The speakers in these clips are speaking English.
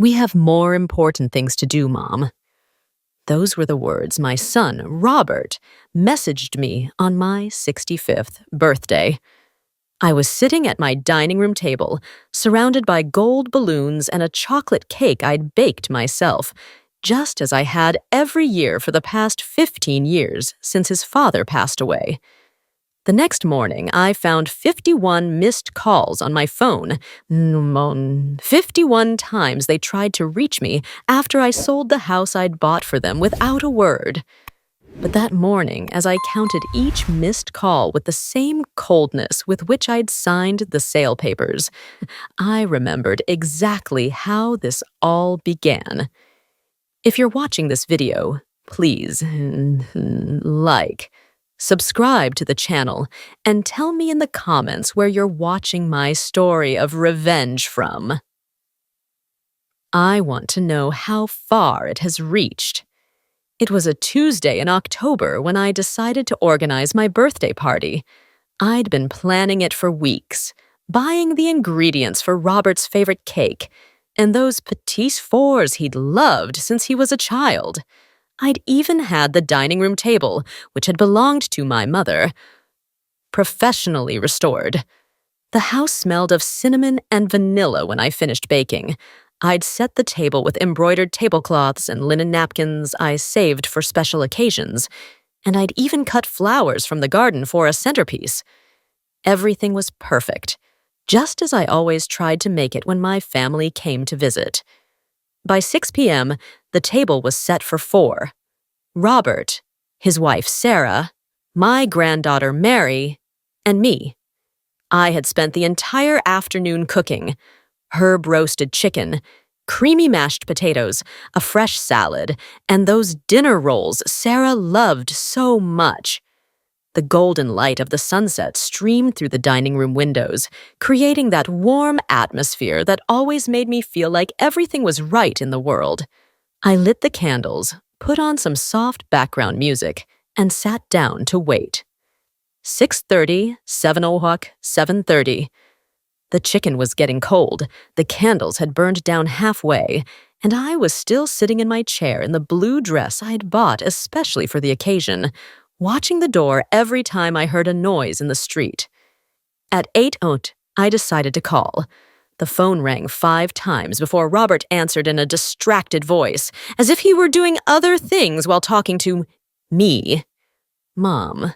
We have more important things to do, Mom. Those were the words my son, Robert, messaged me on my 65th birthday. I was sitting at my dining room table, surrounded by gold balloons and a chocolate cake I'd baked myself, just as I had every year for the past 15 years since his father passed away. The next morning, I found 51 missed calls on my phone. 51 times they tried to reach me after I sold the house I'd bought for them without a word. But that morning, as I counted each missed call with the same coldness with which I'd signed the sale papers, I remembered exactly how this all began. If you're watching this video, please subscribe to the channel, and tell me in the comments where you're watching my story of revenge from. I want to know how far it has reached. It was a Tuesday in October when I decided to organize my birthday party. I'd been planning it for weeks, buying the ingredients for Robert's favorite cake, and those petits fours he'd loved since he was a child. I'd even had the dining room table, which had belonged to my mother, professionally restored. The house smelled of cinnamon and vanilla when I finished baking. I'd set the table with embroidered tablecloths and linen napkins I saved for special occasions, and I'd even cut flowers from the garden for a centerpiece. Everything was perfect, just as I always tried to make it when my family came to visit. By 6 p.m., the table was set for 4. Robert, his wife Sarah, my granddaughter Mary, and me. I had spent the entire afternoon cooking: herb-roasted chicken, creamy mashed potatoes, a fresh salad, and those dinner rolls Sarah loved so much. The golden light of the sunset streamed through the dining room windows, creating that warm atmosphere that always made me feel like everything was right in the world. I lit the candles, put on some soft background music, and sat down to wait. 6:30, 7:00, 7:30. The chicken was getting cold, the candles had burned down halfway, and I was still sitting in my chair in the blue dress I'd bought especially for the occasion, watching the door every time I heard a noise in the street. At 8:00, I decided to call. The phone rang 5 times before Robert answered in a distracted voice, as if he were doing other things while talking to me. Mom,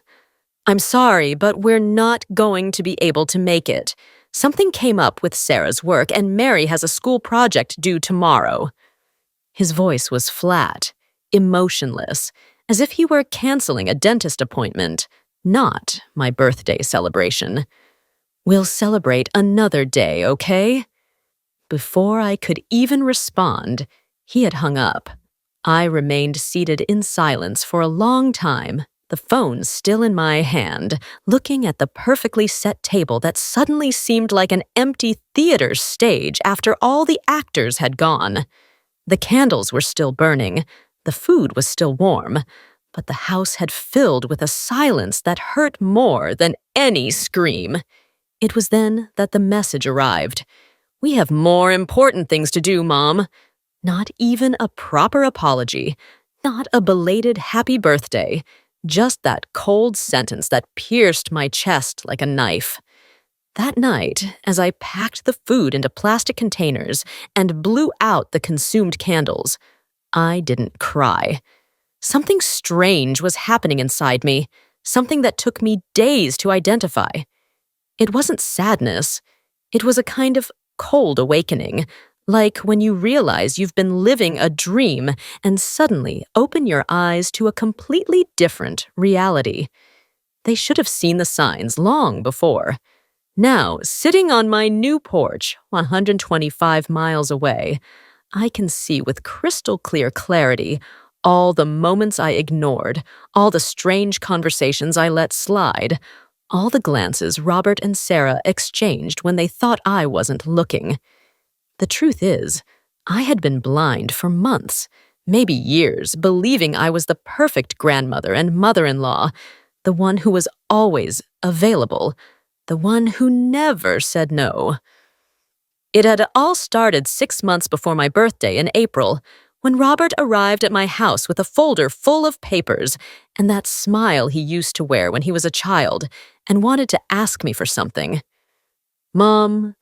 I'm sorry, but we're not going to be able to make it. Something came up with Sarah's work, and Mary has a school project due tomorrow. His voice was flat, emotionless, as if he were canceling a dentist appointment, not my birthday celebration. We'll celebrate another day, okay? Before I could even respond, he had hung up. I remained seated in silence for a long time, the phone still in my hand, looking at the perfectly set table that suddenly seemed like an empty theater stage after all the actors had gone. The candles were still burning, the food was still warm, but the house had filled with a silence that hurt more than any scream. It was then that the message arrived. We have more important things to do, Mom. Not even a proper apology, not a belated happy birthday, just that cold sentence that pierced my chest like a knife. That night, as I packed the food into plastic containers and blew out the consumed candles, I didn't cry. Something strange was happening inside me, something that took me days to identify. It wasn't sadness. It was a kind of cold awakening, like when you realize you've been living a dream and suddenly open your eyes to a completely different reality. They should have seen the signs long before. Now, sitting on my new porch, 125 miles away, I can see with crystal clear clarity all the moments I ignored, all the strange conversations I let slide, all the glances Robert and Sarah exchanged when they thought I wasn't looking. The truth is, I had been blind for months, maybe years, believing I was the perfect grandmother and mother-in-law, the one who was always available, the one who never said no. It had all started 6 months before my birthday in April, when Robert arrived at my house with a folder full of papers and that smile he used to wear when he was a child and wanted to ask me for something. "Mom,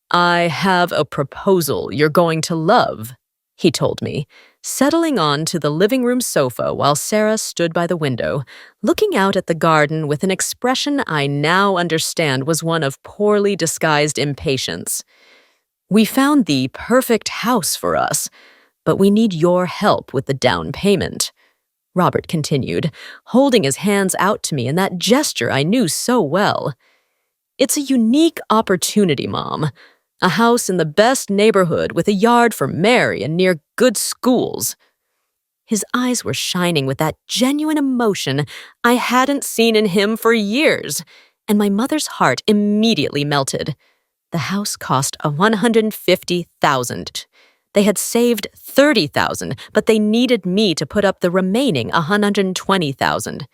I have a proposal you're going to love," he told me, settling on to the living room sofa while Sarah stood by the window, looking out at the garden with an expression I now understand was one of poorly disguised impatience. "We found the perfect house for us, but we need your help with the down payment," Robert continued, holding his hands out to me in that gesture I knew so well. "It's a unique opportunity, Mom. A house in the best neighborhood with a yard for Mary and near good schools." His eyes were shining with that genuine emotion I hadn't seen in him for years, and my mother's heart immediately melted. The house cost $150,000. They had saved $30,000, but they needed me to put up the remaining $120,000.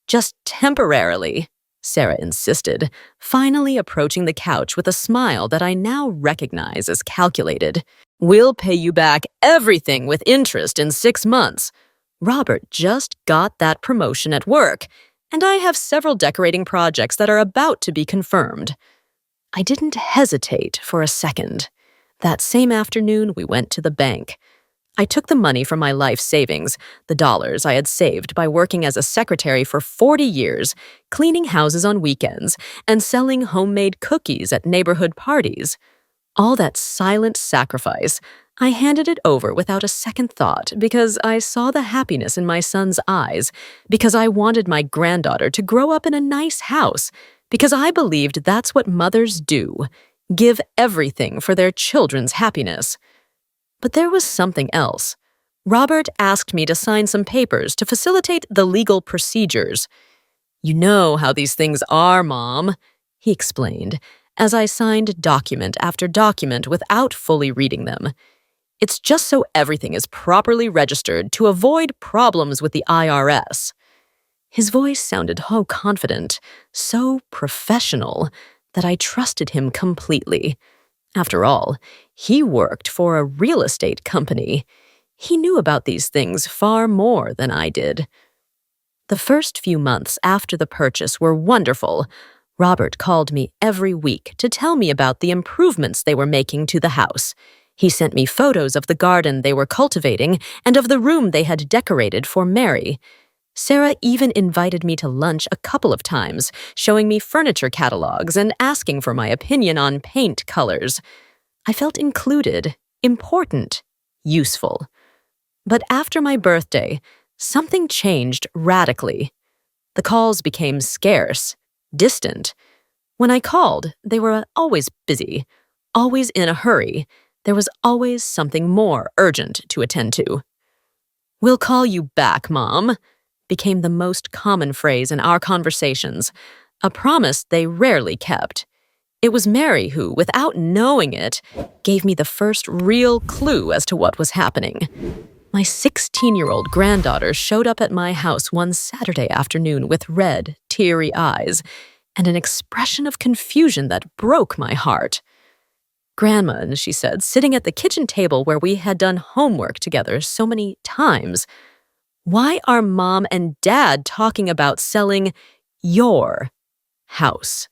"Just temporarily," Sarah insisted, finally approaching the couch with a smile that I now recognize as calculated. "We'll pay you back everything with interest in 6 months. Robert just got that promotion at work, and I have several decorating projects that are about to be confirmed." I didn't hesitate for a second. That same afternoon, we went to the bank. I took the money from my life savings, the dollars I had saved by working as a secretary for 40 years, cleaning houses on weekends, and selling homemade cookies at neighborhood parties. All that silent sacrifice, I handed it over without a second thought because I saw the happiness in my son's eyes, because I wanted my granddaughter to grow up in a nice house, because I believed that's what mothers do. Give everything for their children's happiness. But there was something else. Robert asked me to sign some papers to facilitate the legal procedures. "You know how these things are, Mom," he explained, as I signed document after document without fully reading them. "It's just so everything is properly registered to avoid problems with the IRS." His voice sounded so confident, so professional, that I trusted him completely. After all, he worked for a real estate company. He knew about these things far more than I did. The first few months after the purchase were wonderful. Robert called me every week to tell me about the improvements they were making to the house. He sent me photos of the garden they were cultivating and of the room they had decorated for Mary. Sarah even invited me to lunch a couple of times, showing me furniture catalogs and asking for my opinion on paint colors. I felt included, important, useful. But after my birthday, something changed radically. The calls became scarce, distant. When I called, they were always busy, always in a hurry. There was always something more urgent to attend to. "We'll call you back, Mom," became the most common phrase in our conversations, a promise they rarely kept. It was Mary who, without knowing it, gave me the first real clue as to what was happening. My 16-year-old granddaughter showed up at my house one Saturday afternoon with red, teary eyes and an expression of confusion that broke my heart. "Grandma," she said, sitting at the kitchen table where we had done homework together so many times, "why are Mom and Dad talking about selling your house?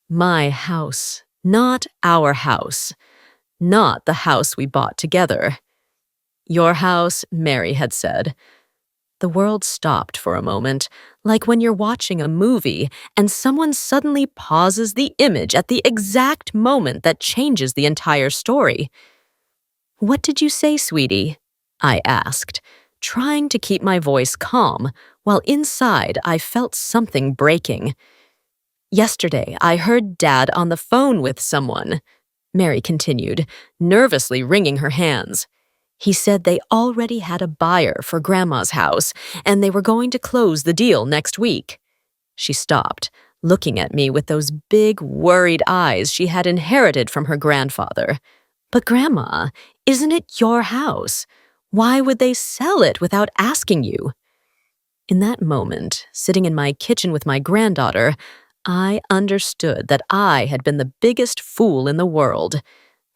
My house, not our house, not the house we bought together." "Your house," Mary had said. The world stopped for a moment, like when you're watching a movie and someone suddenly pauses the image at the exact moment that changes the entire story. "What did you say, sweetie?" I asked, trying to keep my voice calm, while inside I felt something breaking. "Yesterday, I heard Dad on the phone with someone," Mary continued, nervously wringing her hands. "He said they already had a buyer for Grandma's house, and they were going to close the deal next week." She stopped, looking at me with those big, worried eyes she had inherited from her grandfather. "But Grandma, isn't it your house? Why would they sell it without asking you?" In that moment, sitting in my kitchen with my granddaughter, I understood that I had been the biggest fool in the world.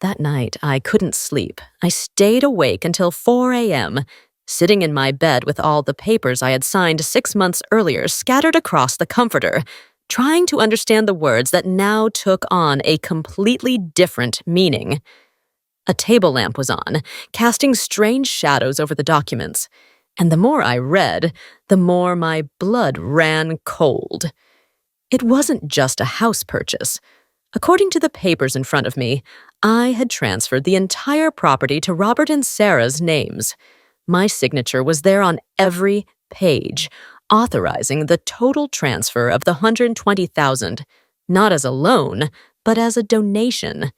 That night, I couldn't sleep. I stayed awake until 4 a.m., sitting in my bed with all the papers I had signed 6 months earlier scattered across the comforter, trying to understand the words that now took on a completely different meaning. A table lamp was on, casting strange shadows over the documents, and the more I read, the more my blood ran cold. It wasn't just a house purchase. According to the papers in front of me, I had transferred the entire property to Robert and Sarah's names. My signature was there on every page, authorizing the total transfer of the $120,000, not as a loan, but as a donation.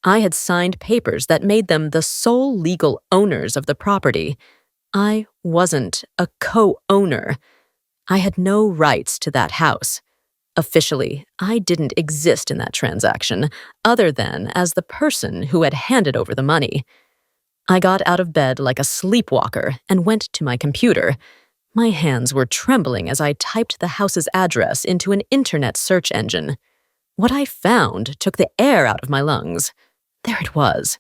I had signed papers that made them the sole legal owners of the property. I wasn't a co-owner. I had no rights to that house. Officially, I didn't exist in that transaction, other than as the person who had handed over the money. I got out of bed like a sleepwalker and went to my computer. My hands were trembling as I typed the house's address into an internet search engine. What I found took the air out of my lungs. There it was.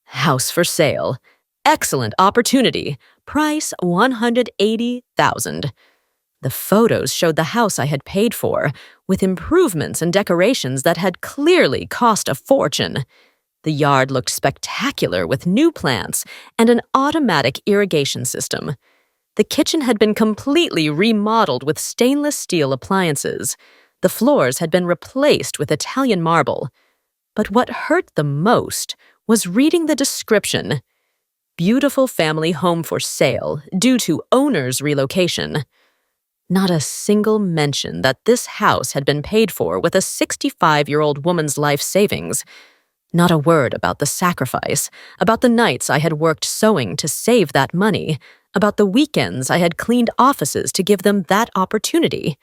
House for sale. Excellent opportunity. Price $180,000. The photos showed the house I had paid for, with improvements and decorations that had clearly cost a fortune. The yard looked spectacular with new plants and an automatic irrigation system. The kitchen had been completely remodeled with stainless steel appliances. The floors had been replaced with Italian marble. But what hurt the most was reading the description. Beautiful family home for sale due to owner's relocation. Not a single mention that this house had been paid for with a 65-year-old woman's life savings. Not a word about the sacrifice, about the nights I had worked sewing to save that money, about the weekends I had cleaned offices to give them that opportunity.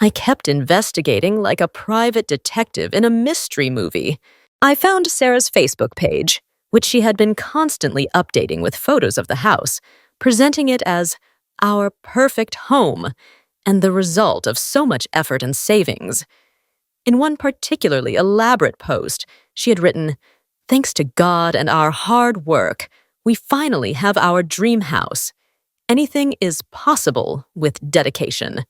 I kept investigating like a private detective in a mystery movie. I found Sarah's Facebook page, which she had been constantly updating with photos of the house, presenting it as our perfect home, and the result of so much effort and savings. In one particularly elaborate post, she had written, "Thanks to God and our hard work, we finally have our dream house. Anything is possible with dedication."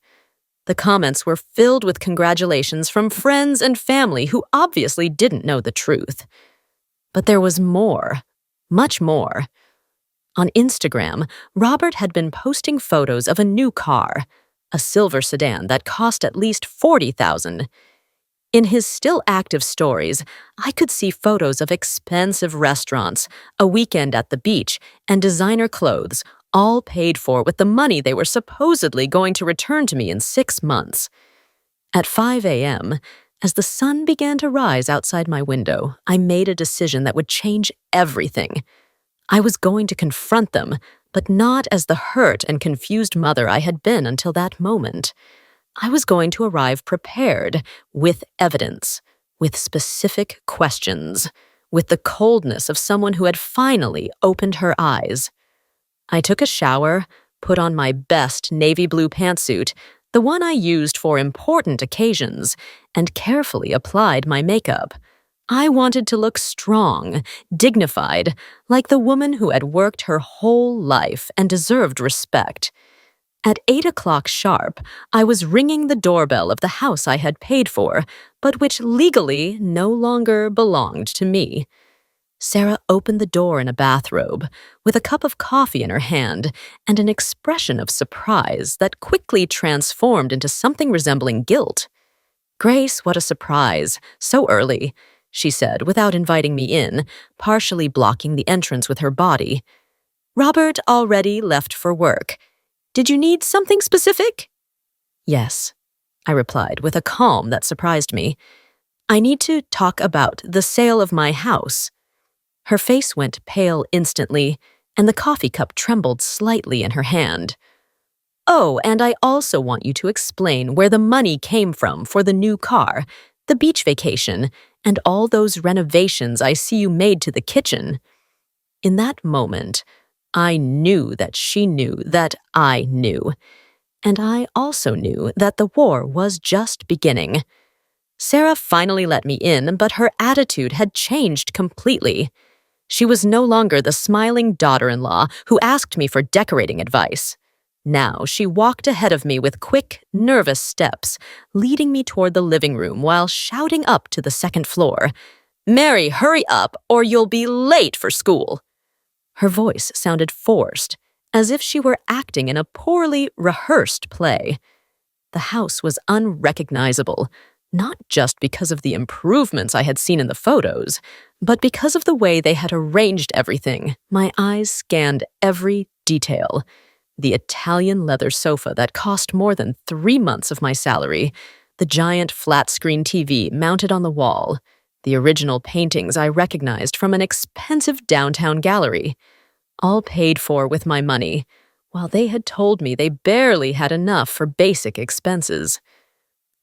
The comments were filled with congratulations from friends and family who obviously didn't know the truth. But there was more, much more. On Instagram, Robert had been posting photos of a new car, a silver sedan that cost at least $40,000. In his still active stories, I could see photos of expensive restaurants, a weekend at the beach, and designer clothes, all paid for with the money they were supposedly going to return to me in 6 months. At 5 a.m., as the sun began to rise outside my window, I made a decision that would change everything. I was going to confront them, but not as the hurt and confused mother I had been until that moment. I was going to arrive prepared, with evidence, with specific questions, with the coldness of someone who had finally opened her eyes. I took a shower, put on my best navy blue pantsuit, the one I used for important occasions, and carefully applied my makeup. I wanted to look strong, dignified, like the woman who had worked her whole life and deserved respect. At 8 o'clock sharp, I was ringing the doorbell of the house I had paid for, but which legally no longer belonged to me. Sarah opened the door in a bathrobe, with a cup of coffee in her hand and an expression of surprise that quickly transformed into something resembling guilt. "Grace, what a surprise. So early," she said without inviting me in, partially blocking the entrance with her body. "Robert already left for work. Did you need something specific?" "Yes," I replied with a calm that surprised me. "I need to talk about the sale of my house." Her face went pale instantly, and the coffee cup trembled slightly in her hand. "Oh, and I also want you to explain where the money came from for the new car, the beach vacation, and all those renovations I see you made to the kitchen." In that moment, I knew that she knew that I knew. And I also knew that the war was just beginning. Sarah finally let me in, but her attitude had changed completely. She was no longer the smiling daughter-in-law who asked me for decorating advice. Now she walked ahead of me with quick, nervous steps, leading me toward the living room while shouting up to the second floor, "Mary, hurry up, or you'll be late for school." Her voice sounded forced, as if she were acting in a poorly rehearsed play. The house was unrecognizable, not just because of the improvements I had seen in the photos, but because of the way they had arranged everything. My eyes scanned every detail. The Italian leather sofa that cost more than 3 months of my salary, the giant flat-screen TV mounted on the wall, the original paintings I recognized from an expensive downtown gallery, all paid for with my money, while they had told me they barely had enough for basic expenses.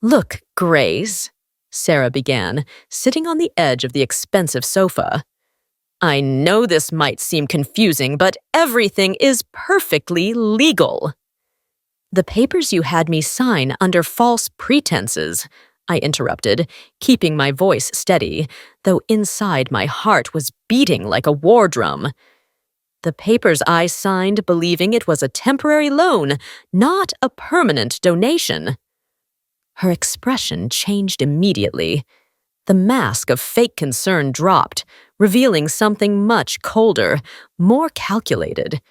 "Look, Grace," Sarah began, sitting on the edge of the expensive sofa. "I know this might seem confusing, but everything is perfectly legal." "The papers you had me sign under false pretenses," I interrupted, keeping my voice steady, though inside my heart was beating like a war drum. "The papers I signed believing it was a temporary loan, not a permanent donation." Her expression changed immediately. The mask of fake concern dropped, revealing something much colder, more calculated.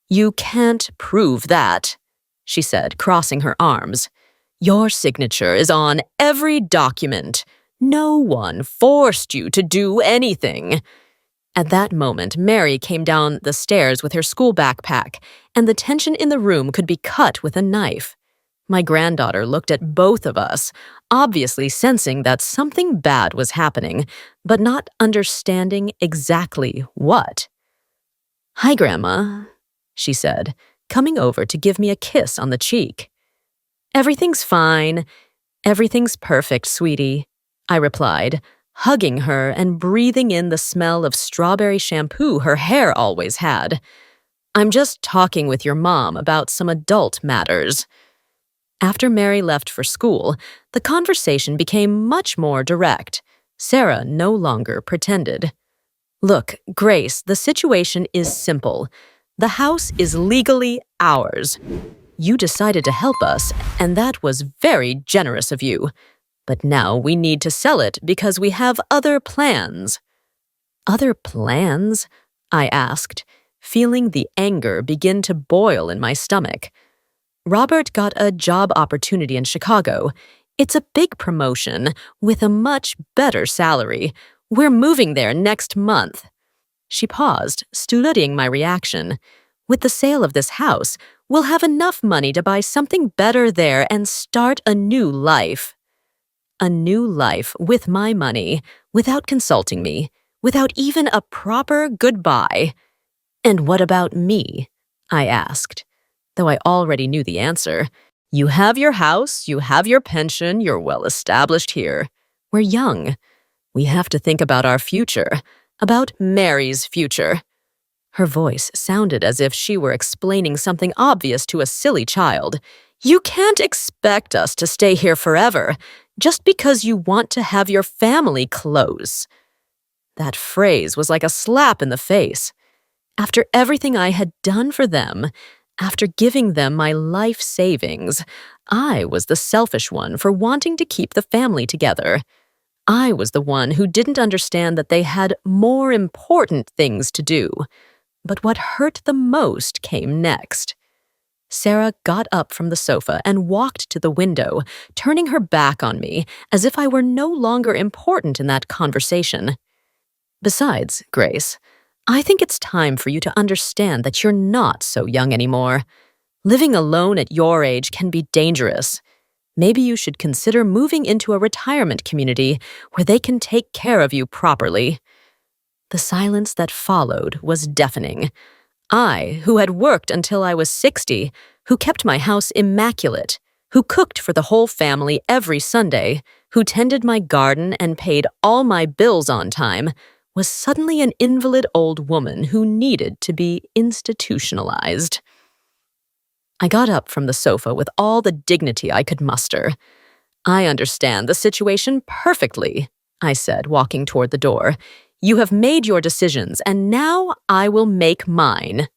"You can't prove that," she said, crossing her arms. "Your signature is on every document. No one forced you to do anything." At that moment, Mary came down the stairs with her school backpack, and the tension in the room could be cut with a knife. My granddaughter looked at both of us, obviously sensing that something bad was happening, but not understanding exactly what. "Hi, Grandma," she said, coming over to give me a kiss on the cheek. "Everything's fine. Everything's perfect, sweetie," I replied, hugging her and breathing in the smell of strawberry shampoo her hair always had. "I'm just talking with your mom about some adult matters." After Mary left for school, the conversation became much more direct. Sarah no longer pretended. "Look, Grace, the situation is simple. The house is legally ours. You decided to help us, and that was very generous of you. But now we need to sell it because we have other plans." "Other plans?" I asked, feeling the anger begin to boil in my stomach. "Robert got a job opportunity in Chicago. It's a big promotion with a much better salary. We're moving there next month." She paused, studying my reaction. "With the sale of this house, we'll have enough money to buy something better there and start a new life." A new life with my money, without consulting me, without even a proper goodbye. "And what about me?" I asked, though I already knew the answer. "You have your house, you have your pension, you're well established here. We're young. We have to think about our future, about Mary's future." Her voice sounded as if she were explaining something obvious to a silly child. "You can't expect us to stay here forever, just because you want to have your family close." That phrase was like a slap in the face. After everything I had done for them, after giving them my life savings, I was the selfish one for wanting to keep the family together. I was the one who didn't understand that they had more important things to do. But what hurt the most came next. Sarah got up from the sofa and walked to the window, turning her back on me as if I were no longer important in that conversation. "Besides, Grace, I think it's time for you to understand that you're not so young anymore. Living alone at your age can be dangerous. Maybe you should consider moving into a retirement community where they can take care of you properly." The silence that followed was deafening. I, who had worked until I was 60, who kept my house immaculate, who cooked for the whole family every Sunday, who tended my garden and paid all my bills on time, was suddenly an invalid old woman who needed to be institutionalized. I got up from the sofa with all the dignity I could muster. I understand the situation perfectly, I said, walking toward the door. You have made your decisions, and now I will make mine.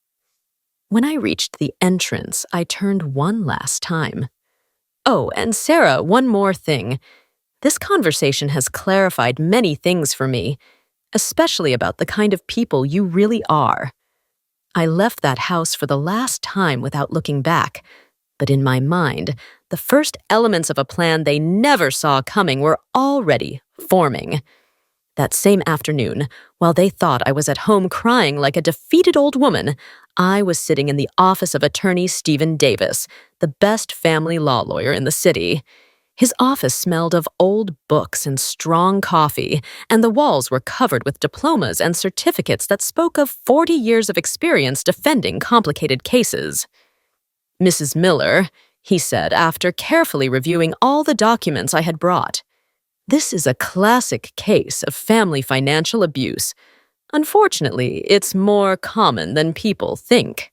When I reached the entrance, I turned one last time. Oh, and Sarah, one more thing. This conversation has clarified many things for me, especially about the kind of people you really are. I left that house for the last time without looking back, but in my mind, the first elements of a plan they never saw coming were already forming. That same afternoon, while they thought I was at home crying like a defeated old woman, I was sitting in the office of attorney Stephen Davis, the best family law lawyer in the city. His office smelled of old books and strong coffee, and the walls were covered with diplomas and certificates that spoke of 40 years of experience defending complicated cases. Mrs. Miller, he said after carefully reviewing all the documents I had brought, this is a classic case of family financial abuse. Unfortunately, it's more common than people think.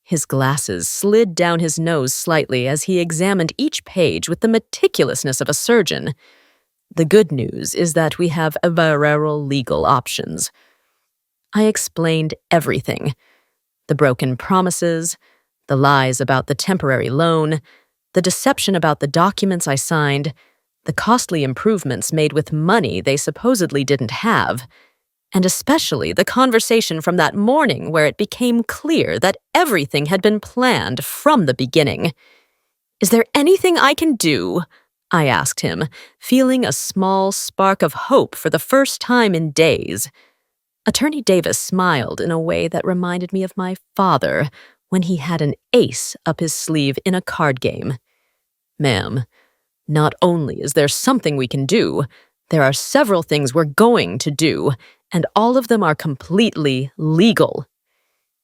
His glasses slid down his nose slightly as he examined each page with the meticulousness of a surgeon. The good news is that we have several legal options. I explained everything. The broken promises, the lies about the temporary loan, the deception about the documents I signed, the costly improvements made with money they supposedly didn't have, and especially the conversation from that morning where it became clear that everything had been planned from the beginning. Is there anything I can do? I asked him, feeling a small spark of hope for the first time in days. Attorney Davis smiled in a way that reminded me of my father when he had an ace up his sleeve in a card game. Ma'am, not only is there something we can do, there are several things we're going to do, and all of them are completely legal.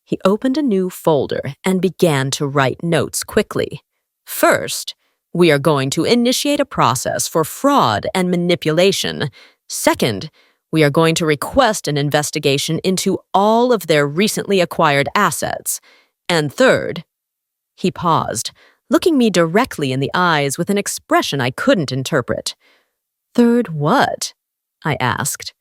He opened a new folder and began to write notes quickly. First, we are going to initiate a process for fraud and manipulation. Second, we are going to request an investigation into all of their recently acquired assets. And third, he paused, looking me directly in the eyes with an expression I couldn't interpret. Third what? I asked.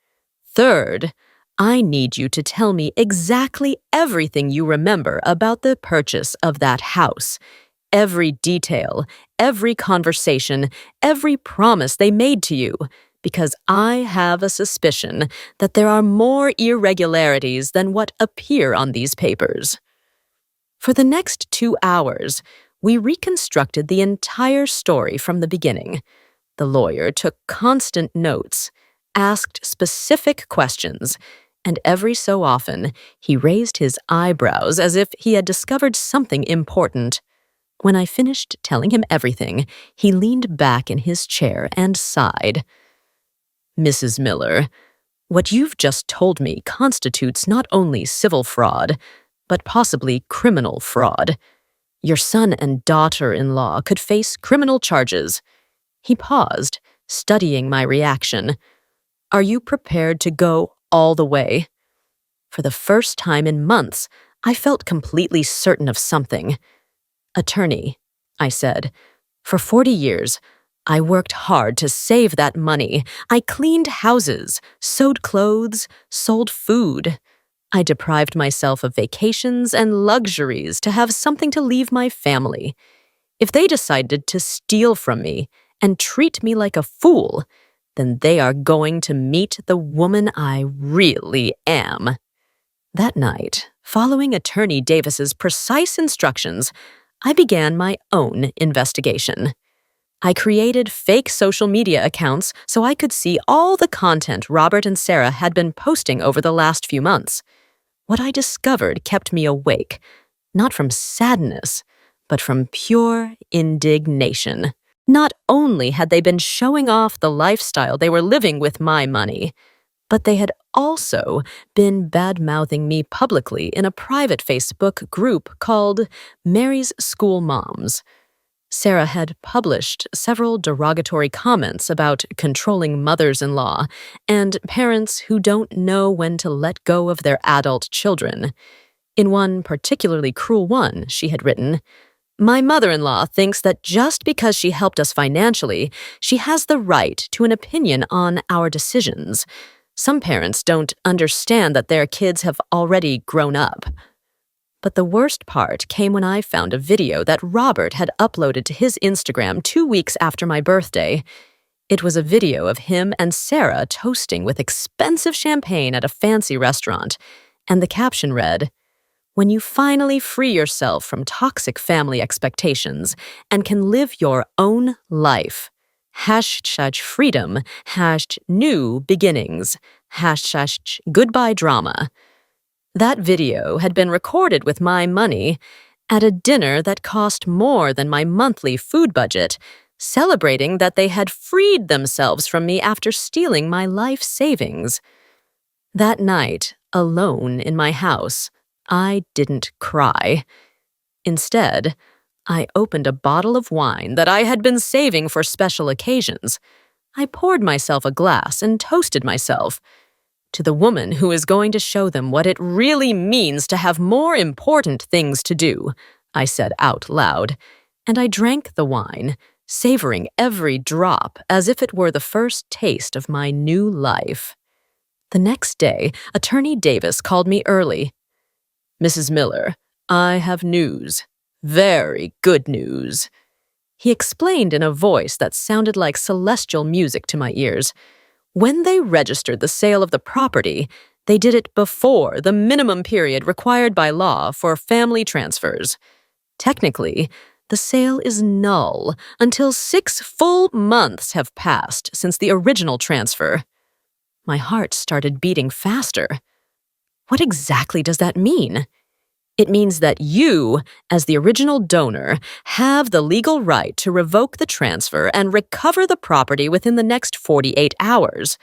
Third, I need you to tell me exactly everything you remember about the purchase of that house. Every detail, every conversation, every promise they made to you, because I have a suspicion that there are more irregularities than what appear on these papers. For the next 2 hours, we reconstructed the entire story from the beginning. The lawyer took constant notes, asked specific questions, and every so often he raised his eyebrows as if he had discovered something important. When I finished telling him everything, he leaned back in his chair and sighed. Mrs. Miller, what you've just told me constitutes not only civil fraud, but possibly criminal fraud. Your son and daughter-in-law could face criminal charges. He paused, studying my reaction. Are you prepared to go all the way? For the first time in months, I felt completely certain of something. Attorney, I said, for 40 years, I worked hard to save that money. I cleaned houses, sewed clothes, sold food. I deprived myself of vacations and luxuries to have something to leave my family. If they decided to steal from me and treat me like a fool, then they are going to meet the woman I really am. That night, following Attorney Davis's precise instructions, I began my own investigation. I created fake social media accounts so I could see all the content Robert and Sarah had been posting over the last few months. What I discovered kept me awake, not from sadness, but from pure indignation. Not only had they been showing off the lifestyle they were living with my money, but they had also been bad-mouthing me publicly in a private Facebook group called Mary's School Moms. Sarah had published several derogatory comments about controlling mothers-in-law and parents who don't know when to let go of their adult children. In one particularly cruel one, she had written, My mother-in-law thinks that just because she helped us financially, she has the right to an opinion on our decisions. Some parents don't understand that their kids have already grown up. But the worst part came when I found a video that Robert had uploaded to his Instagram 2 weeks after my birthday. It was a video of him and Sarah toasting with expensive champagne at a fancy restaurant, and the caption read, "When you finally free yourself from toxic family expectations and can live your own life. #freedom, #new beginnings, #goodbye drama." That video had been recorded with my money at a dinner that cost more than my monthly food budget, celebrating that they had freed themselves from me after stealing my life savings. That night, alone in my house, I didn't cry. Instead, I opened a bottle of wine that I had been saving for special occasions. I poured myself a glass and toasted myself to the woman who is going to show them what it really means to have more important things to do, I said out loud, and I drank the wine, savoring every drop as if it were the first taste of my new life. The next day, Attorney Davis called me early. "Mrs. Miller, I have news. Very good news." He explained in a voice that sounded like celestial music to my ears. When they registered the sale of the property, they did it before the minimum period required by law for family transfers. Technically, the sale is null until 6 full months have passed since the original transfer. My heart started beating faster. What exactly does that mean? It means that you, as the original donor, have the legal right to revoke the transfer and recover the property within the next 48 hours.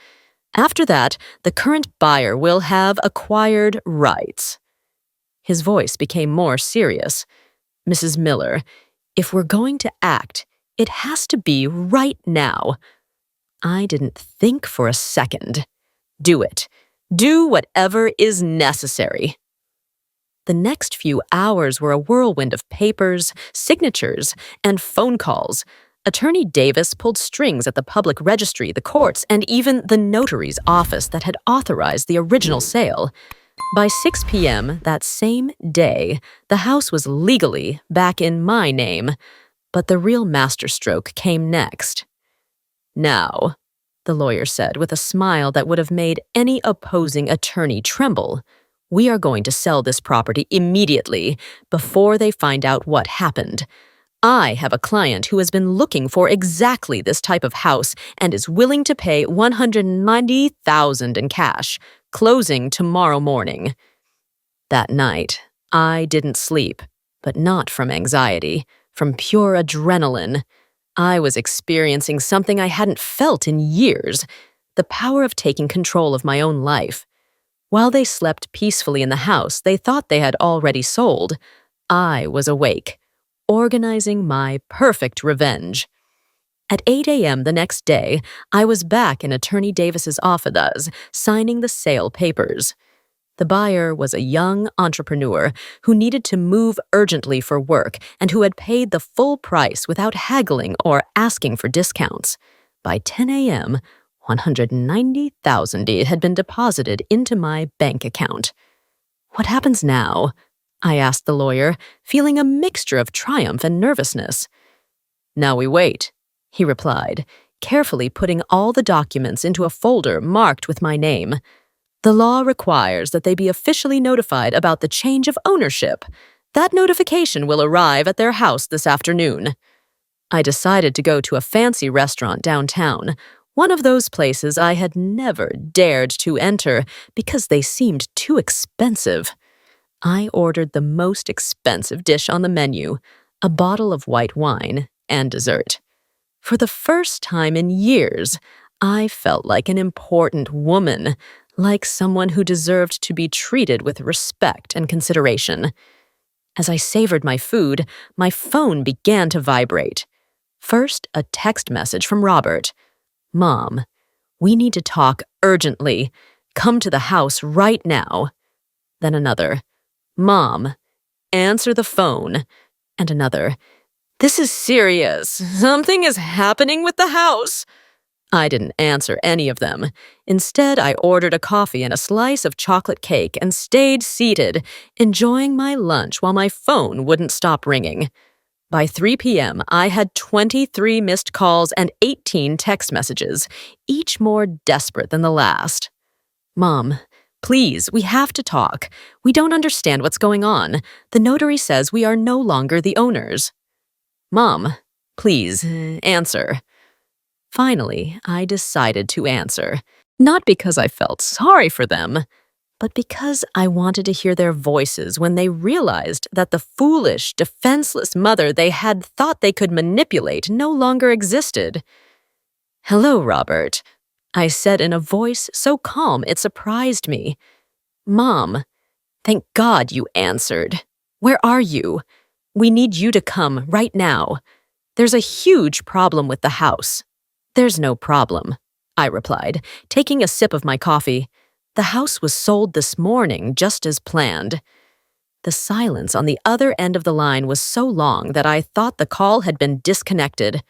After that, the current buyer will have acquired rights. His voice became more serious. "Mrs. Miller, if we're going to act, it has to be right now." I didn't think for a second. "Do it. Do whatever is necessary." The next few hours were a whirlwind of papers, signatures, and phone calls. Attorney Davis pulled strings at the public registry, the courts, and even the notary's office that had authorized the original sale. By 6 p.m. that same day, the house was legally back in my name, but the real masterstroke came next. "Now," the lawyer said with a smile that would have made any opposing attorney tremble, "we are going to sell this property immediately, before they find out what happened. I have a client who has been looking for exactly this type of house and is willing to pay $190,000 in cash, closing tomorrow morning." That night, I didn't sleep, but not from anxiety, from pure adrenaline. I was experiencing something I hadn't felt in years, the power of taking control of my own life. While they slept peacefully in the house they thought they had already sold, I was awake, organizing my perfect revenge. At 8 a.m. the next day, I was back in Attorney Davis's office, signing the sale papers. The buyer was a young entrepreneur who needed to move urgently for work and who had paid the full price without haggling or asking for discounts. By 10 a.m., $190,000 had been deposited into my bank account. "What happens now?" I asked the lawyer, feeling a mixture of triumph and nervousness. "Now we wait," he replied, carefully putting all the documents into a folder marked with my name. "The law requires that they be officially notified about the change of ownership. That notification will arrive at their house this afternoon." I decided to go to a fancy restaurant downtown, one of those places I had never dared to enter because they seemed too expensive. I ordered the most expensive dish on the menu, a bottle of white wine and dessert. For the first time in years, I felt like an important woman, like someone who deserved to be treated with respect and consideration. As I savored my food, my phone began to vibrate. First, a text message from Robert. "Mom, we need to talk urgently. Come to the house right now." Then another. "Mom, answer the phone. And another, "This is serious. Something is happening with the house." I didn't answer any of them. Instead, I ordered a coffee and a slice of chocolate cake and stayed seated, enjoying my lunch while my phone wouldn't stop ringing. By 3 p.m., I had 23 missed calls and 18 text messages, each more desperate than the last. "Mom, please, we have to talk. We don't understand what's going on. The notary says we are no longer the owners." "Mom, please, answer." Finally, I decided to answer, not because I felt sorry for them, but because I wanted to hear their voices when they realized that the foolish, defenseless mother they had thought they could manipulate no longer existed. "Hello, Robert," I said in a voice so calm it surprised me. "Mom, thank God you answered. Where are you? We need you to come right now. There's a huge problem with the house." "There's no problem," I replied, taking a sip of my coffee. "The house was sold this morning, just as planned." The silence on the other end of the line was so long that I thought the call had been disconnected.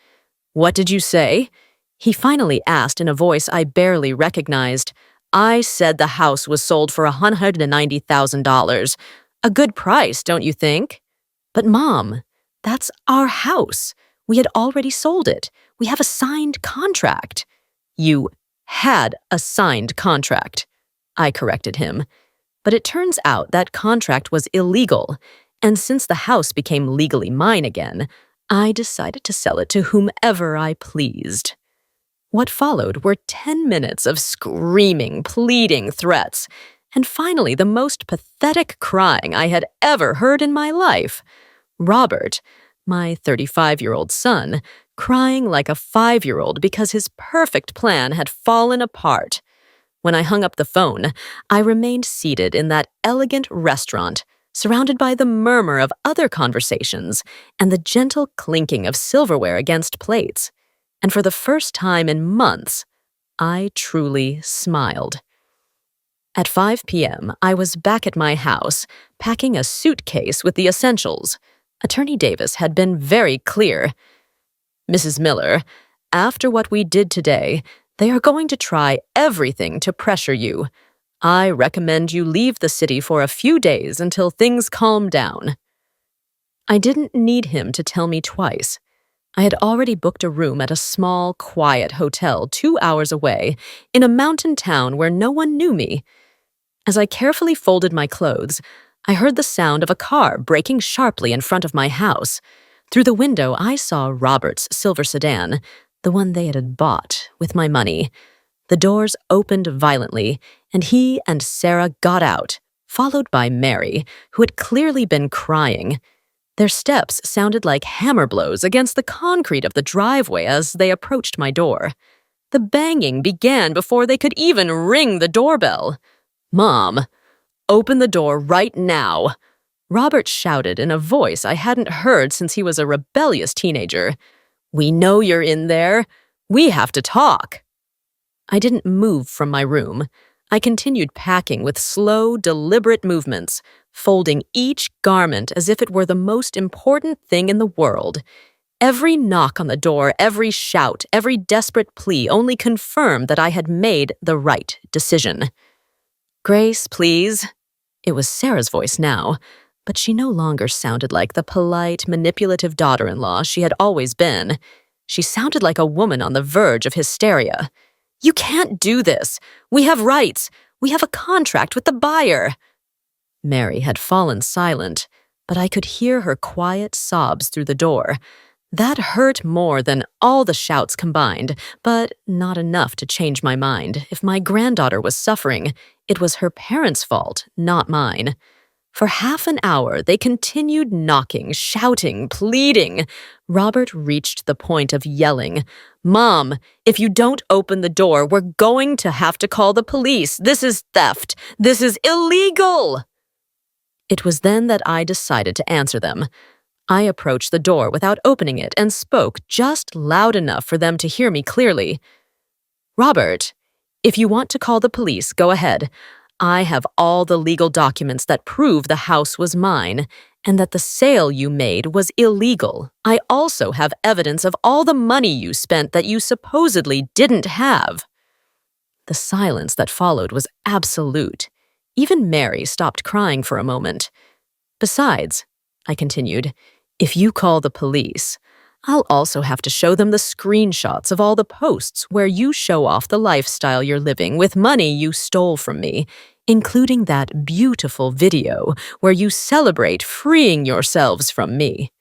"What did you say?" he finally asked in a voice I barely recognized. "I said the house was sold for $190,000. A good price, don't you think?" "But Mom, that's our house. We had already sold it. We have a signed contract." "You had a signed contract," I corrected him. But it turns out that contract was illegal, and since the house became legally mine again, I decided to sell it to whomever I pleased. What followed were 10 minutes of screaming, pleading threats, and finally the most pathetic crying I had ever heard in my life. Robert, my 35-year-old son, crying like a 5-year-old because his perfect plan had fallen apart. When I hung up the phone, I remained seated in that elegant restaurant, surrounded by the murmur of other conversations and the gentle clinking of silverware against plates. And for the first time in months, I truly smiled. At 5 p.m., I was back at my house, packing a suitcase with the essentials. Attorney Davis had been very clear. "Mrs. Miller, after what we did today, they are going to try everything to pressure you. I recommend you leave the city for a few days until things calm down." I didn't need him to tell me twice. I had already booked a room at a small, quiet hotel 2 hours away in a mountain town where no one knew me. As I carefully folded my clothes, I heard the sound of a car braking sharply in front of my house. Through the window, I saw Robert's silver sedan, the one they had bought with my money. The doors opened violently, and he and Sarah got out, followed by Mary, who had clearly been crying. Their steps sounded like hammer blows against the concrete of the driveway as they approached my door. The banging began before they could even ring the doorbell. "Mom, open the door right now," Robert shouted in a voice I hadn't heard since he was a rebellious teenager. "We know you're in there. We have to talk." I didn't move from my room. I continued packing with slow, deliberate movements, folding each garment as if it were the most important thing in the world. Every knock on the door, every shout, every desperate plea only confirmed that I had made the right decision. "Grace, please." It was Sarah's voice now, but she no longer sounded like the polite, manipulative daughter-in-law she had always been. She sounded like a woman on the verge of hysteria. "You can't do this. We have rights. We have a contract with the buyer." Mary had fallen silent, but I could hear her quiet sobs through the door. That hurt more than all the shouts combined, but not enough to change my mind. If my granddaughter was suffering, it was her parents' fault, not mine. For half an hour, they continued knocking, shouting, pleading. Robert reached the point of yelling, "Mom, if you don't open the door, we're going to have to call the police. This is theft. This is illegal." It was then that I decided to answer them. I approached the door without opening it and spoke just loud enough for them to hear me clearly. "Robert, if you want to call the police, go ahead. I have all the legal documents that prove the house was mine, and that the sale you made was illegal. I also have evidence of all the money you spent that you supposedly didn't have." The silence that followed was absolute. Even Mary stopped crying for a moment. "Besides," I continued, "if you call the police, I'll also have to show them the screenshots of all the posts where you show off the lifestyle you're living with money you stole from me, including that beautiful video where you celebrate freeing yourselves from me."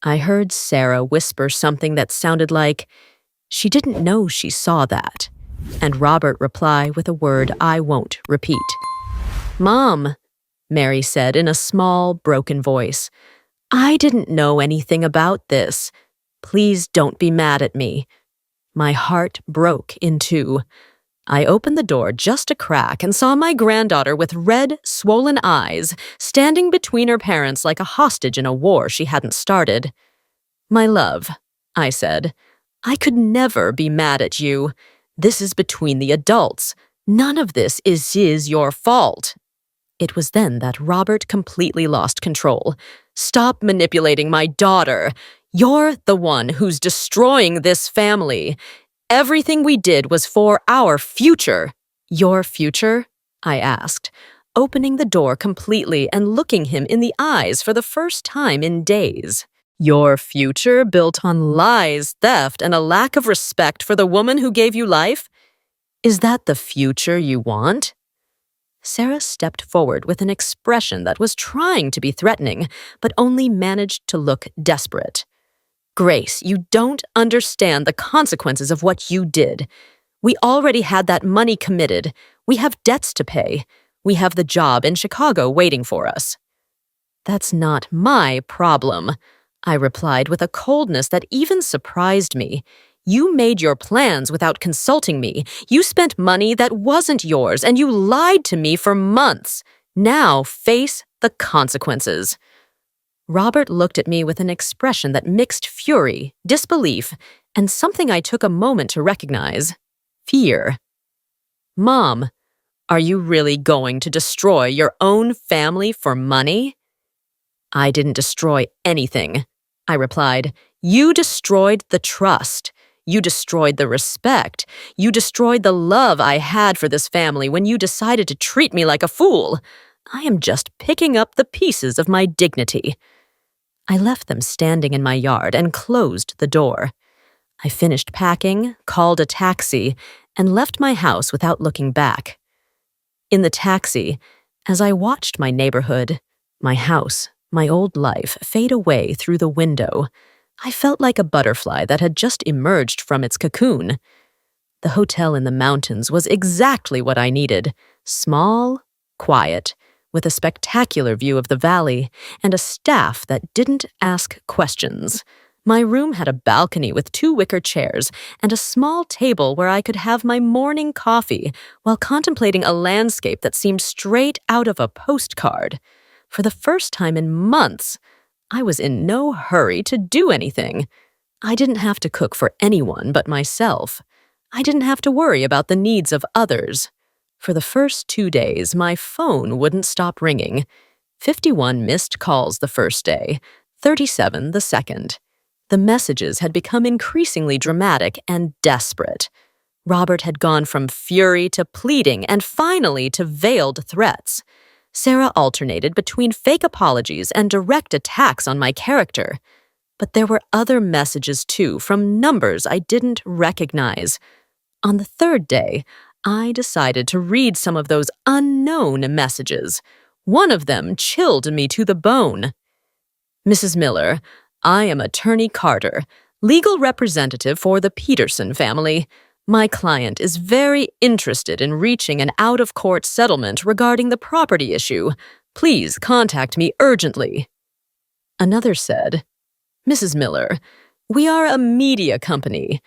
I heard Sarah whisper something that sounded like, "She didn't know she saw that," and Robert reply with a word I won't repeat. "Mom," Mary said in a small, broken voice, "I didn't know anything about this. Please don't be mad at me." My heart broke in two. I opened the door just a crack and saw my granddaughter with red, swollen eyes, standing between her parents like a hostage in a war she hadn't started. "My love," I said, "I could never be mad at you. This is between the adults. None of this is your fault." It was then that Robert completely lost control. "Stop manipulating my daughter. You're the one who's destroying this family. Everything we did was for our future." "Your future?" I asked, opening the door completely and looking him in the eyes for the first time in days. "Your future built on lies, theft, and a lack of respect for the woman who gave you life? Is that the future you want?" Sarah stepped forward with an expression that was trying to be threatening, but only managed to look desperate. "Grace, you don't understand the consequences of what you did. We already had that money committed. We have debts to pay. We have the job in Chicago waiting for us." "That's not my problem," I replied with a coldness that even surprised me. "You made your plans without consulting me. You spent money that wasn't yours, and you lied to me for months. Now face the consequences." Robert looked at me with an expression that mixed fury, disbelief, and something I took a moment to recognize: fear. "Mom, are you really going to destroy your own family for money?" "I didn't destroy anything," I replied. "You destroyed the trust. You destroyed the respect. You destroyed the love I had for this family when you decided to treat me like a fool. I am just picking up the pieces of my dignity." I left them standing in my yard and closed the door. I finished packing, called a taxi, and left my house without looking back. In the taxi, as I watched my neighborhood, my house, my old life fade away through the window, I felt like a butterfly that had just emerged from its cocoon. The hotel in the mountains was exactly what I needed: small, quiet, with a spectacular view of the valley, and a staff that didn't ask questions. My room had a balcony with 2 wicker chairs and a small table where I could have my morning coffee while contemplating a landscape that seemed straight out of a postcard. For the first time in months, I was in no hurry to do anything. I didn't have to cook for anyone but myself. I didn't have to worry about the needs of others. For the first 2 days, my phone wouldn't stop ringing. 51 missed calls the first day, 37 the second. The messages had become increasingly dramatic and desperate. Robert had gone from fury to pleading and finally to veiled threats. Sarah alternated between fake apologies and direct attacks on my character. But there were other messages too, from numbers I didn't recognize. On the 3rd day, I decided to read some of those unknown messages. One of them chilled me to the bone. "Mrs. Miller, I am Attorney Carter, legal representative for the Peterson family. My client is very interested in reaching an out-of-court settlement regarding the property issue. Please contact me urgently." Another said, "Mrs. Miller, we are a media company.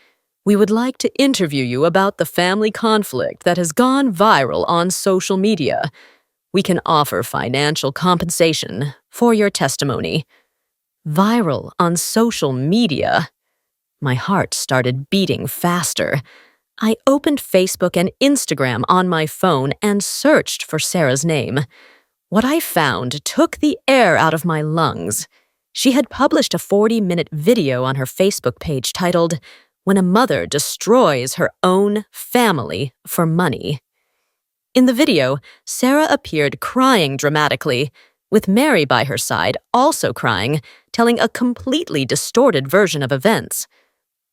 We would like to interview you about the family conflict that has gone viral on social media. We can offer financial compensation for your testimony." Viral on social media? My heart started beating faster. I opened Facebook and Instagram on my phone and searched for Sarah's name. What I found took the air out of my lungs. She had published a 40-minute video on her Facebook page titled, "When a Mother Destroys Her Own Family for Money." In the video, Sarah appeared crying dramatically, with Mary by her side also crying, telling a completely distorted version of events.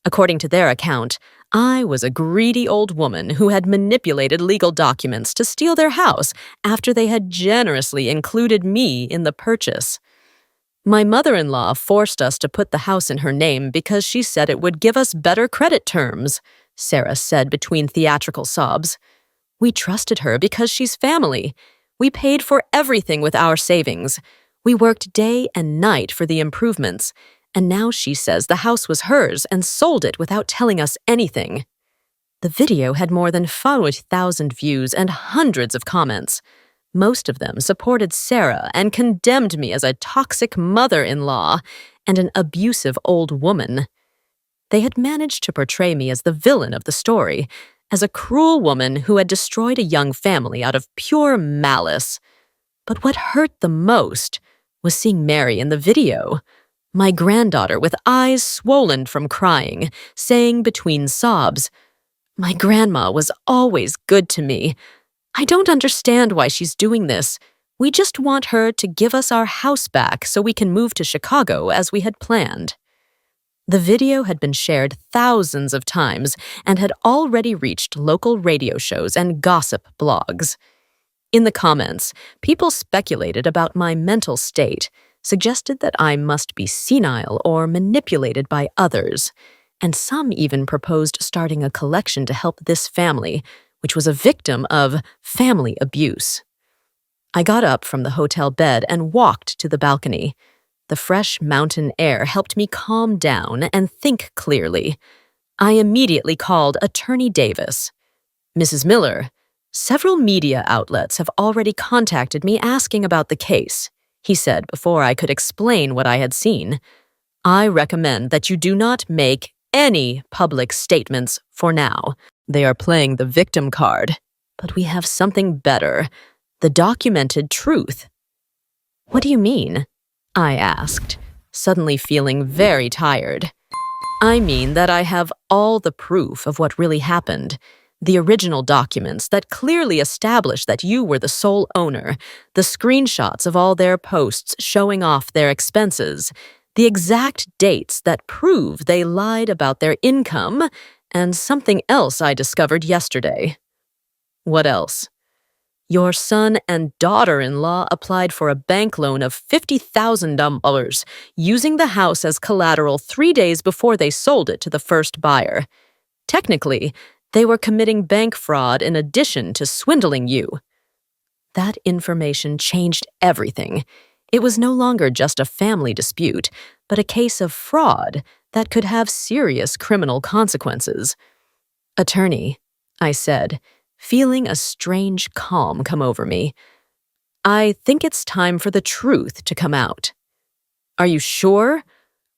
According to their account, I was a greedy old woman who had manipulated legal documents to steal their house after they had generously included me in the purchase. My mother-in-law forced us to put the house in her name because she said it would give us better credit terms, Sarah said between theatrical sobs. We trusted her because she's family. We paid for everything with our savings. We worked day and night for the improvements, and now she says the house was hers and sold it without telling us anything. The video had more than 40,000 views and hundreds of comments. Most of them supported Sarah and condemned me as a toxic mother-in-law and an abusive old woman. They had managed to portray me as the villain of the story, as a cruel woman who had destroyed a young family out of pure malice. But what hurt the most was seeing Mary in the video. My granddaughter with eyes swollen from crying, saying between sobs, "My grandma was always good to me. I don't understand why she's doing this. We just want her to give us our house back so we can move to Chicago as we had planned." The video had been shared thousands of times and had already reached local radio shows and gossip blogs. In the comments, people speculated about my mental state, suggested that I must be senile or manipulated by others, and some even proposed starting a collection to help this family, which was a victim of family abuse. I got up from the hotel bed and walked to the balcony. The fresh mountain air helped me calm down and think clearly. I immediately called Attorney Davis. "Mrs. Miller, several media outlets have already contacted me asking about the case," he said before I could explain what I had seen. "I recommend that you do not make any public statements for now. They are playing the victim card. But we have something better, the documented truth." "What do you mean?" I asked, suddenly feeling very tired. "I mean that I have all the proof of what really happened. The original documents that clearly establish that you were the sole owner, the screenshots of all their posts showing off their expenses, the exact dates that prove they lied about their income, and something else I discovered yesterday." "What else?" "Your son and daughter-in-law applied for a bank loan of $50,000, using the house as collateral 3 days before they sold it to the first buyer. Technically, they were committing bank fraud in addition to swindling you." That information changed everything. It was no longer just a family dispute, but a case of fraud that could have serious criminal consequences. "Attorney," I said, feeling a strange calm come over me, "I think it's time for the truth to come out." "Are you sure?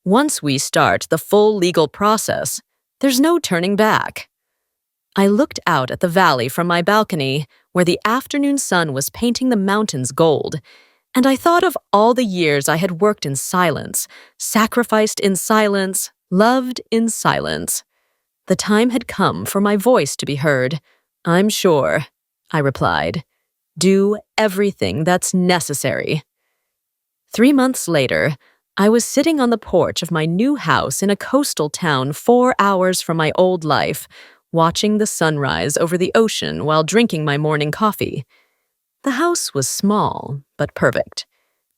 Once we start the full legal process, there's no turning back." I looked out at the valley from my balcony, where the afternoon sun was painting the mountains gold, and I thought of all the years I had worked in silence, sacrificed in silence, loved in silence. The time had come for my voice to be heard. "I'm sure," I replied. "Do everything that's necessary." 3 months later, I was sitting on the porch of my new house in a coastal town 4 hours from my old life, watching the sunrise over the ocean while drinking my morning coffee. The house was small, but perfect.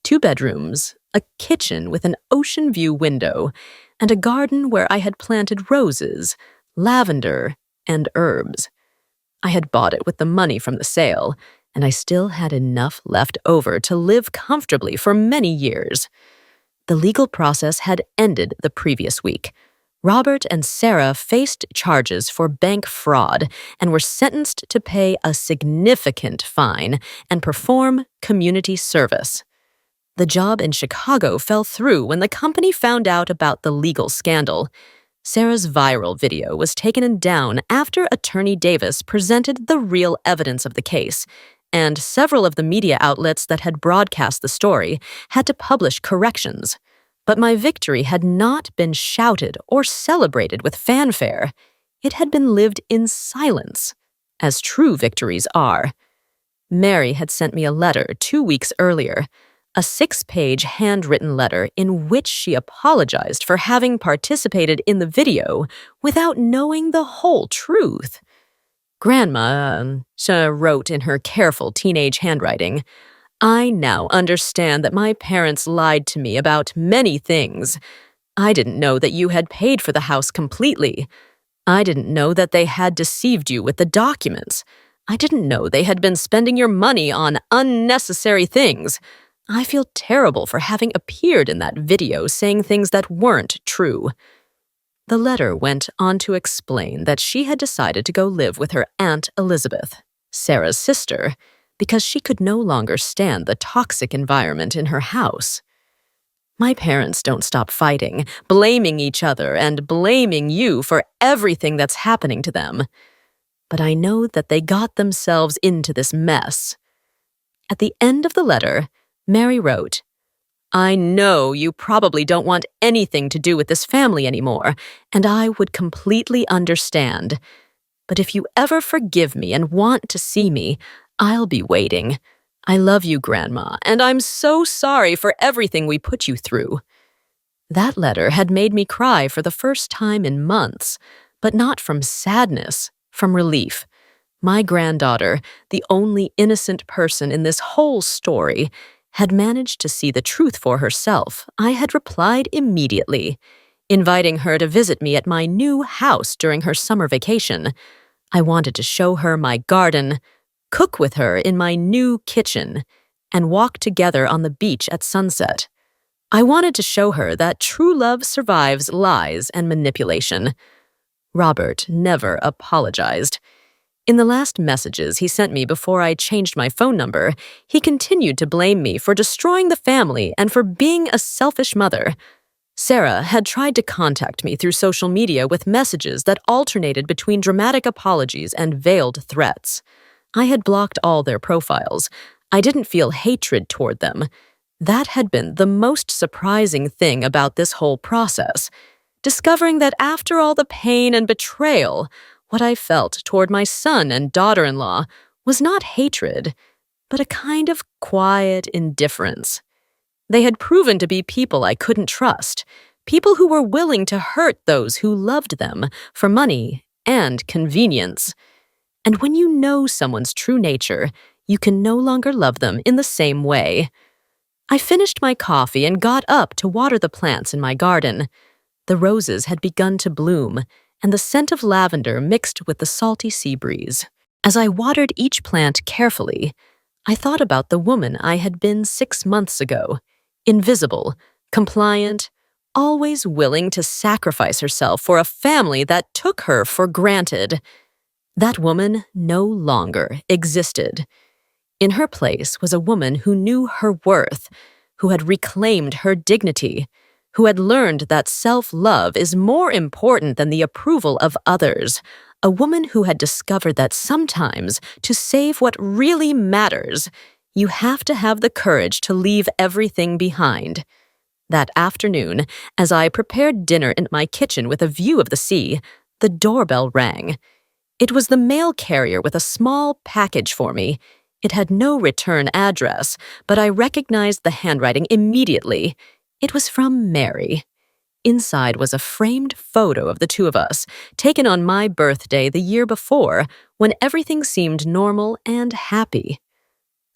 2 bedrooms, a kitchen with an ocean view window, and a garden where I had planted roses, lavender, and herbs. I had bought it with the money from the sale, and I still had enough left over to live comfortably for many years. The legal process had ended the previous week. Robert and Sarah faced charges for bank fraud and were sentenced to pay a significant fine and perform community service. The job in Chicago fell through when the company found out about the legal scandal. Sarah's viral video was taken down after Attorney Davis presented the real evidence of the case, and several of the media outlets that had broadcast the story had to publish corrections. But my victory had not been shouted or celebrated with fanfare. It had been lived in silence, as true victories are. Mary had sent me a letter 2 weeks earlier, a 6-page handwritten letter in which she apologized for having participated in the video without knowing the whole truth. Grandma wrote in her careful teenage handwriting, "I now understand that my parents lied to me about many things. I didn't know that you had paid for the house completely. I didn't know that they had deceived you with the documents. I didn't know they had been spending your money on unnecessary things. I feel terrible for having appeared in that video saying things that weren't true." The letter went on to explain that she had decided to go live with her Aunt Elizabeth, Sarah's sister, because she could no longer stand the toxic environment in her house. My parents don't stop fighting, blaming each other, and blaming you for everything that's happening to them. But I know that they got themselves into this mess. At the end of the letter, Mary wrote, "I know you probably don't want anything to do with this family anymore, and I would completely understand. But if you ever forgive me and want to see me, I'll be waiting. I love you, Grandma, and I'm so sorry for everything we put you through." That letter had made me cry for the first time in months, but not from sadness, from relief. My granddaughter, the only innocent person in this whole story, had managed to see the truth for herself. I had replied immediately, inviting her to visit me at my new house during her summer vacation. I wanted to show her my garden, cook with her in my new kitchen, and walk together on the beach at sunset. I wanted to show her that true love survives lies and manipulation. Robert never apologized. In the last messages he sent me before I changed my phone number, he continued to blame me for destroying the family and for being a selfish mother. Sarah had tried to contact me through social media with messages that alternated between dramatic apologies and veiled threats. I had blocked all their profiles. I didn't feel hatred toward them. That had been the most surprising thing about this whole process, discovering that after all the pain and betrayal, what I felt toward my son and daughter-in-law was not hatred, but a kind of quiet indifference. They had proven to be people I couldn't trust, people who were willing to hurt those who loved them for money and convenience. And when you know someone's true nature, you can no longer love them in the same way. I finished my coffee and got up to water the plants in my garden. The roses had begun to bloom, and the scent of lavender mixed with the salty sea breeze. As I watered each plant carefully, I thought about the woman I had been 6 months ago, invisible, compliant, always willing to sacrifice herself for a family that took her for granted. That woman no longer existed. In her place was a woman who knew her worth, who had reclaimed her dignity, who had learned that self-love is more important than the approval of others, a woman who had discovered that sometimes, to save what really matters, you have to have the courage to leave everything behind. That afternoon, as I prepared dinner in my kitchen with a view of the sea, the doorbell rang. It was the mail carrier with a small package for me. It had no return address, but I recognized the handwriting immediately. It was from Mary. Inside was a framed photo of the two of us, taken on my birthday the year before, when everything seemed normal and happy.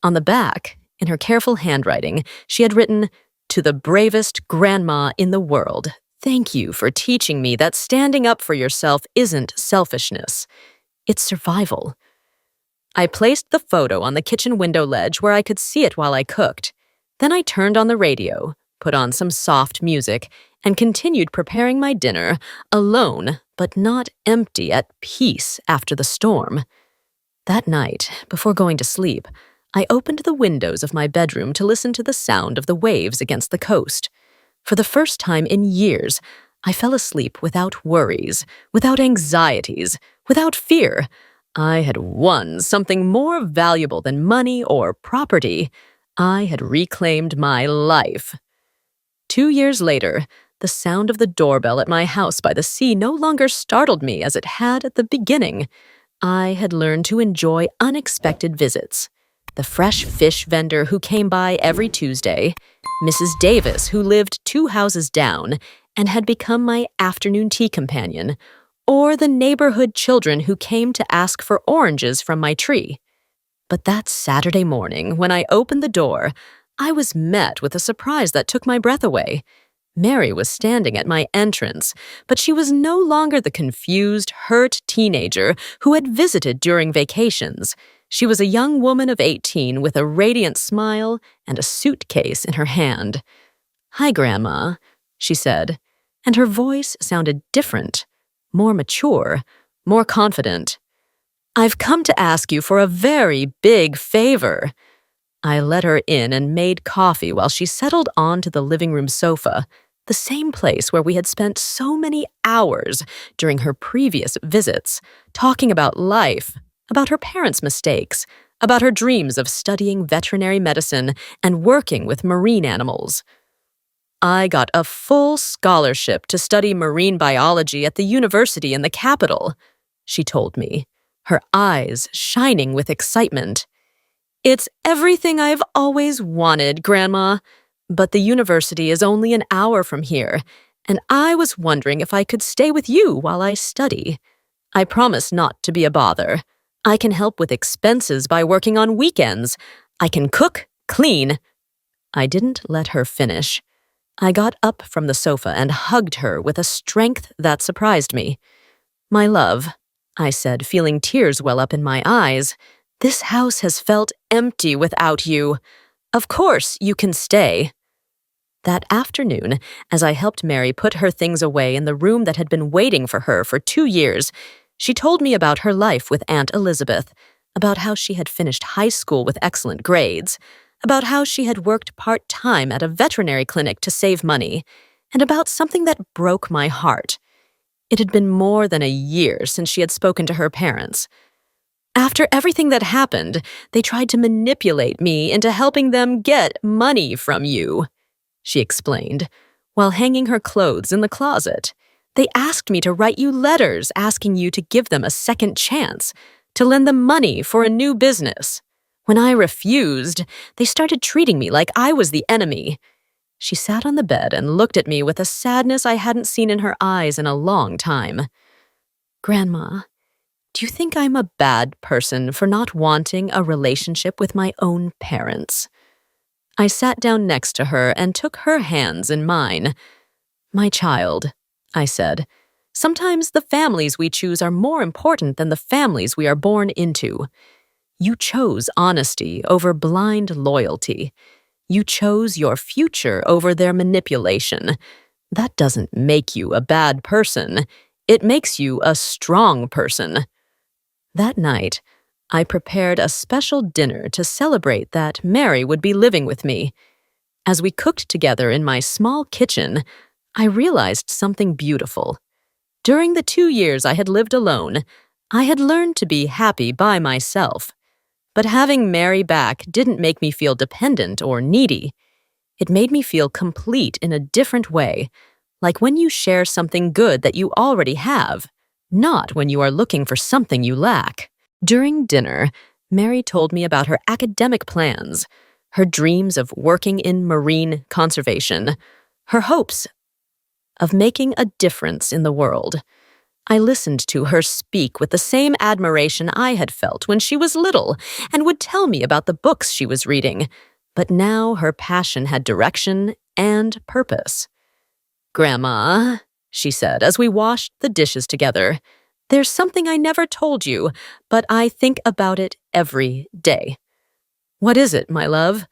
On the back, in her careful handwriting, she had written, "To the bravest grandma in the world, thank you for teaching me that standing up for yourself isn't selfishness. It's survival." I placed the photo on the kitchen window ledge where I could see it while I cooked. Then I turned on the radio, put on some soft music, and continued preparing my dinner, alone but not empty, at peace after the storm. That night, before going to sleep, I opened the windows of my bedroom to listen to the sound of the waves against the coast. For the first time in years, I fell asleep without worries, without anxieties, without fear. I had won something more valuable than money or property. I had reclaimed my life. 2 years later, the sound of the doorbell at my house by the sea no longer startled me as it had at the beginning. I had learned to enjoy unexpected visits. The fresh fish vendor who came by every Tuesday, Mrs. Davis, who lived 2 houses down and had become my afternoon tea companion, or the neighborhood children who came to ask for oranges from my tree. But that Saturday morning, when I opened the door, I was met with a surprise that took my breath away. Mary was standing at my entrance, but she was no longer the confused, hurt teenager who had visited during vacations. She was a young woman of 18 with a radiant smile and a suitcase in her hand. "Hi, Grandma," she said, and her voice sounded different, more mature, more confident. "I've come to ask you for a very big favor." I let her in and made coffee while she settled onto the living room sofa, the same place where we had spent so many hours during her previous visits, talking about life, about her parents' mistakes, about her dreams of studying veterinary medicine and working with marine animals. "I got a full scholarship to study marine biology at the university in the capital," she told me, her eyes shining with excitement. "It's everything I've always wanted, Grandma. But the university is only an hour from here, and I was wondering if I could stay with you while I study. I promise not to be a bother. I can help with expenses by working on weekends. I can cook, clean." I didn't let her finish. I got up from the sofa and hugged her with a strength that surprised me. "My love," I said, feeling tears well up in my eyes, "this house has felt empty without you. Of course you can stay." That afternoon, as I helped Mary put her things away in the room that had been waiting for her for 2 years, she told me about her life with Aunt Elizabeth, about how she had finished high school with excellent grades, about how she had worked part-time at a veterinary clinic to save money, and about something that broke my heart. It had been more than a year since she had spoken to her parents. "After everything that happened, they tried to manipulate me into helping them get money from you," she explained, while hanging her clothes in the closet. "They asked me to write you letters asking you to give them a second chance, to lend them money for a new business. When I refused, they started treating me like I was the enemy." She sat on the bed and looked at me with a sadness I hadn't seen in her eyes in a long time. "Grandma, do you think I'm a bad person for not wanting a relationship with my own parents?" I sat down next to her and took her hands in mine. "My child," I said, "sometimes the families we choose are more important than the families we are born into. You chose honesty over blind loyalty. You chose your future over their manipulation. That doesn't make you a bad person. It makes you a strong person." That night, I prepared a special dinner to celebrate that Mary would be living with me. As we cooked together in my small kitchen, I realized something beautiful. During the 2 years I had lived alone, I had learned to be happy by myself. But having Mary back didn't make me feel dependent or needy. It made me feel complete in a different way, like when you share something good that you already have, not when you are looking for something you lack. During dinner, Mary told me about her academic plans, her dreams of working in marine conservation, her hopes of making a difference in the world. I listened to her speak with the same admiration I had felt when she was little and would tell me about the books she was reading, but now her passion had direction and purpose. "Grandma," she said as we washed the dishes together, "there's something I never told you, but I think about it every day." "What is it, my love?"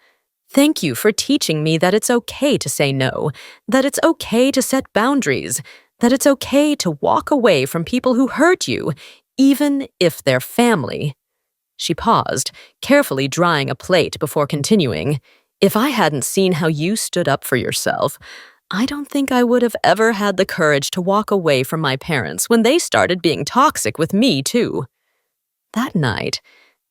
"Thank you for teaching me that it's okay to say no, that it's okay to set boundaries, that it's okay to walk away from people who hurt you, even if they're family." She paused, carefully drying a plate before continuing. "If I hadn't seen how you stood up for yourself, I don't think I would have ever had the courage to walk away from my parents when they started being toxic with me, too." That night,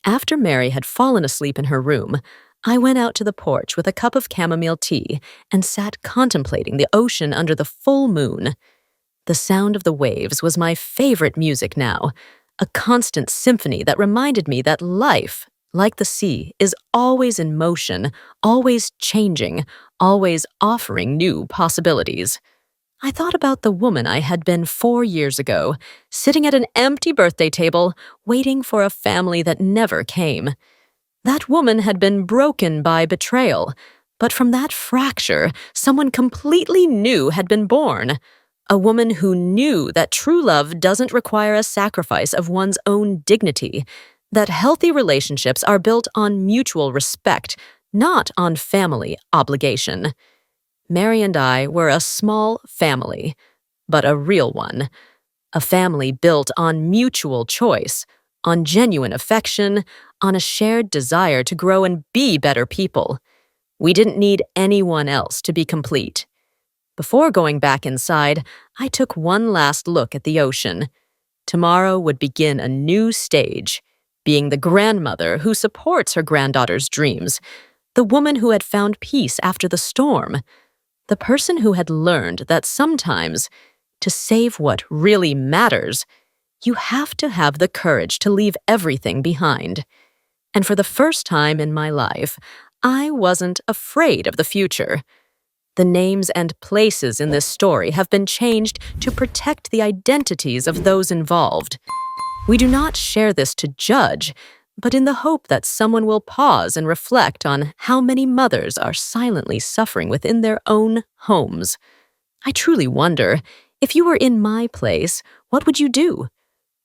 after Mary had fallen asleep in her room, I went out to the porch with a cup of chamomile tea and sat contemplating the ocean under the full moon. The sound of the waves was my favorite music now, a constant symphony that reminded me that life, like the sea, is always in motion, always changing, always offering new possibilities. I thought about the woman I had been 4 years ago, sitting at an empty birthday table, waiting for a family that never came. That woman had been broken by betrayal, but from that fracture, someone completely new had been born. A woman who knew that true love doesn't require a sacrifice of one's own dignity, that healthy relationships are built on mutual respect, not on family obligation. Mary and I were a small family, but a real one. A family built on mutual choice, on genuine affection, on a shared desire to grow and be better people. We didn't need anyone else to be complete. Before going back inside, I took one last look at the ocean. Tomorrow would begin a new stage, being the grandmother who supports her granddaughter's dreams, the woman who had found peace after the storm, the person who had learned that sometimes, to save what really matters, you have to have the courage to leave everything behind. And for the first time in my life, I wasn't afraid of the future. The names and places in this story have been changed to protect the identities of those involved. We do not share this to judge, but in the hope that someone will pause and reflect on how many mothers are silently suffering within their own homes. I truly wonder, if you were in my place, what would you do?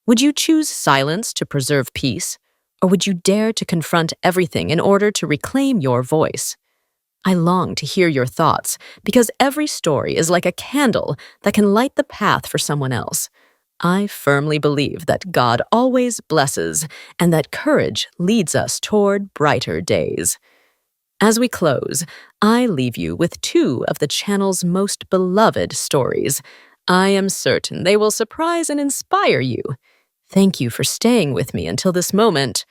Would you choose silence to preserve peace, or would you dare to confront everything in order to reclaim your voice? I long to hear your thoughts, because every story is like a candle that can light the path for someone else. I firmly believe that God always blesses and that courage leads us toward brighter days. As we close, I leave you with two of the channel's most beloved stories. I am certain they will surprise and inspire you. Thank you for staying with me until this moment.